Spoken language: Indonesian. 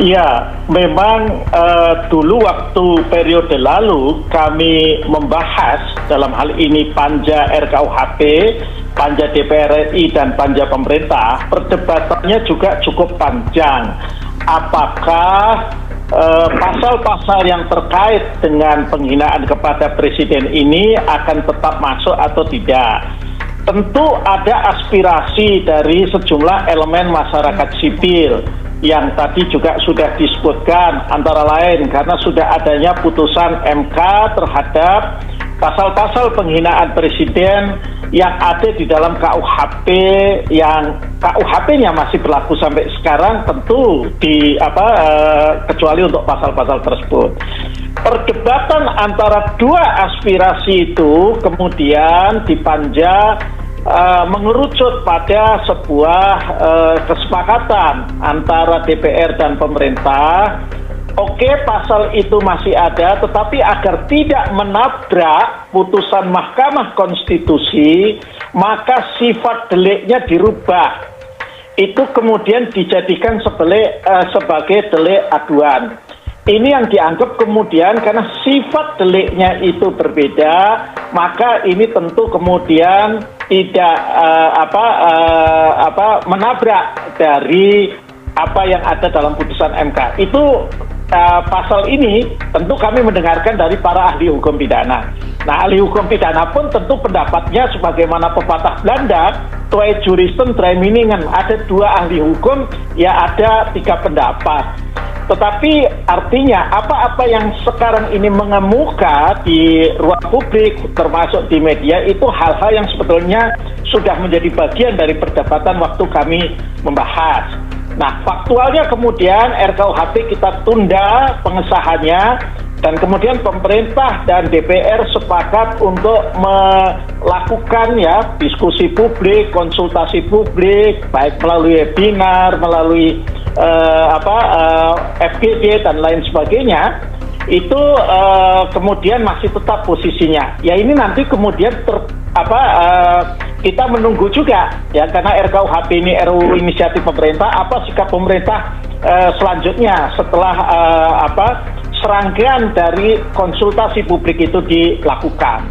Ya, memang dulu waktu periode lalu kami membahas dalam hal ini Panja RKUHP, Panja DPR RI dan Panja pemerintah, perdebatannya juga cukup panjang. Apakah pasal-pasal yang terkait dengan penghinaan kepada presiden ini akan tetap masuk atau tidak? Tentu ada aspirasi dari sejumlah elemen masyarakat sipil yang tadi juga sudah disebutkan, antara lain karena sudah adanya putusan MK terhadap pasal-pasal penghinaan presiden yang ada di dalam KUHP, yang KUHP-nya masih berlaku sampai sekarang, tentu kecuali untuk pasal-pasal tersebut. Perdebatan antara dua aspirasi itu kemudian dipanja mengerucut pada sebuah kesepakatan antara DPR dan pemerintah. Oke, pasal itu masih ada, tetapi agar tidak menabrak putusan Mahkamah Konstitusi, maka sifat deliknya dirubah. Itu kemudian dijadikan sebagai delik aduan. Ini yang dianggap kemudian karena sifat deliknya itu berbeda, maka ini tentu kemudian tidak menabrak dari apa yang ada dalam putusan MK. Itu pasal ini tentu kami mendengarkan dari para ahli hukum pidana. Nah, ahli hukum pidana pun tentu pendapatnya sebagaimana pepatah Belanda, twee juristen, drie meningen. Ada dua ahli hukum, ya ada tiga pendapat. Tetapi artinya apa-apa yang sekarang ini mengemuka di ruang publik, termasuk di media, itu hal-hal yang sebetulnya sudah menjadi bagian dari perdebatan waktu kami membahas. Nah, faktualnya kemudian RKUHP kita tunda pengesahannya, dan kemudian pemerintah dan DPR sepakat untuk melakukan diskusi publik, konsultasi publik, baik melalui webinar, melalui FGD dan lain sebagainya. Itu kemudian masih tetap posisinya. Ya ini nanti kemudian kita menunggu juga ya, karena RKUHP ini RUU inisiatif pemerintah, apa sikap pemerintah selanjutnya setelah serangkaian dari konsultasi publik itu dilakukan.